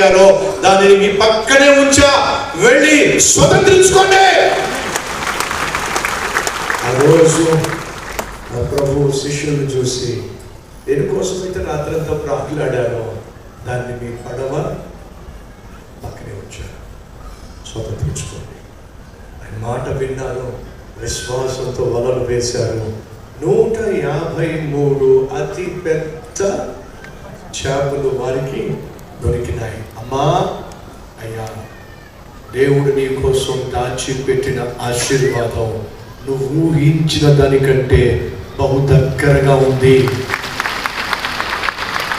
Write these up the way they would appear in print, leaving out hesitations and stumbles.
పెట్టారో దానిని మీ పక్కనే ఉంచా, వెళ్ళి స్వతంత్రించుకోండి. ఆ రోజు ఆ ప్రభు శిష్యులను చూసి దేనికోసమైతే రాత్రంతా ప్రాకులాడారో దాన్ని మీ పడవ పక్కనే ఉంచారు, స్వతంత్రించుకోండి. ఆయన మాట విన్నారు, విశ్వాసంతో వలలు వేశారు. 153 అతి పెద్ద చేపలు వారికి దొరికినాయి. అమ్మా, అయ్యా, దేవుడు నీ కోసం దాచిపెట్టిన ఆశీర్వాదం నువ్వు ఊహించిన దానికంటే బహు దగ్గరగా ఉంది.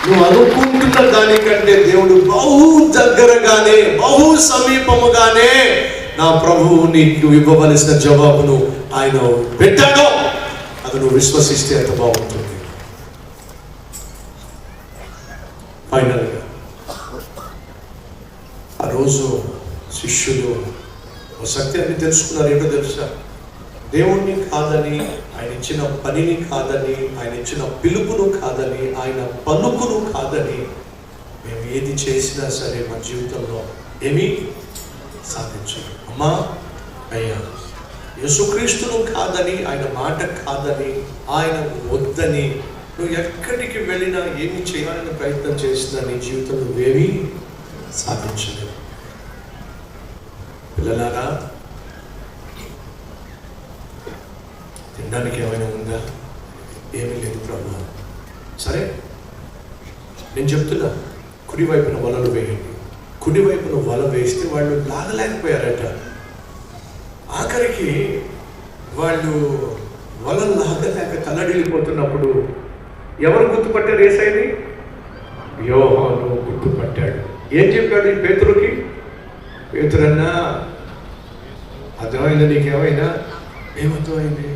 నువ్వు అనుకుంటున్న దానికంటే దేవుడు బహు దగ్గరగానే, బహు సమీపముగానే నా ప్రభువు నీకు ఇవ్వవలసిన జవాబును ఆయన పెట్టాడు. అది నువ్వు విశ్వసిస్తే ఎంత బాగుంటుంది. ఫైనల్గా ఆ రోజు శిష్యులు సత్యాన్ని తెలుసుకున్నారు. ఏంటో తెలుసా? దేవుణ్ణి కాదని, ఆయన ఇచ్చిన పనిని కాదని, ఆయన ఇచ్చిన పిలుపును కాదని, ఆయన పలుకును కాదని మేము ఏది చేసినా సరే మన జీవితంలో ఏమీ సాధించాలి. అమ్మా, అయ్యా, యేసుక్రీస్తును కాదని, ఆయన మాట కాదని, ఆయన వద్దని నువ్వు ఎక్కడికి వెళ్ళినా ఏమి చేయాలని ప్రయత్నం చేసినా నీ జీవితంలో నువ్వేమీ సాధించలేవు. పిల్లలారా, తినడానికి ఏమైనా ఉందా? ఏమీ లేదు ప్రభు. సరే, నేను చెప్తున్నా, కుడివైపున వలలు వేయండి. కుడివైపున వల వేస్తే వాళ్ళు లాగలేకపోయారట. ఆఖరికి వాళ్ళు వలలు లాగలేక తల్లడిల్లిపోతున్నప్పుడు ఎవరు గుర్తుపట్టారు? యేసయ్యని యోహాను గుర్తుపట్టాడు. ఏం చెప్పాడు ఈ పేతురుకి? పేతురన్నా, అర్థమైంది నీకేమైనా? ఏమర్థమైంది?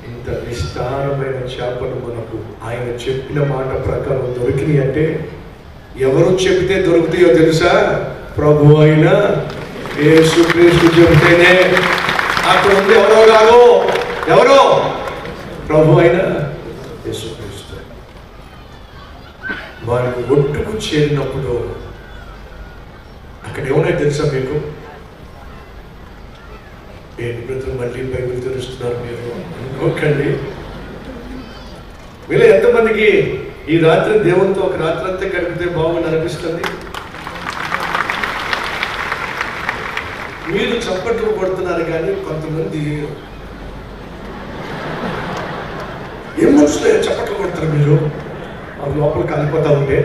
ఇంత విస్తారమైన చేపలు మనకు ఆయన చెప్పిన మాట ప్రకారం దొరికినాయి అంటే ఎవరు చెబితే దొరుకుతాయో తెలుసా? ప్రభు అయిన యేసుక్రీస్తు చెబితేనే. అక్కడ ఉంది ఎవరో కాదు. ఎవరో? ప్రభు అయిన యేసుక్రీస్తు. వారికి ఒట్టుకు చేరినప్పుడు అక్కడ ఏమన్నా తెలుసా మీకు? ఏంటి బ్రతులు మళ్ళీ బైబిల్ తెలుస్తున్నారు మీరు అనుకోకండి. వీళ్ళు ఎంతమందికి ఈ రాత్రి దేవునితో ఒక రాత్రి అంతా గడిపితే బాగుంది అనిపిస్తుంది? మీరు చప్పట్లు కొడుతున్నారు కానీ కొంతమంది ఏం మనసులో చప్పట్లు కొడతారు మీరు? అవి లోపల కాలిపోతా ఉంటే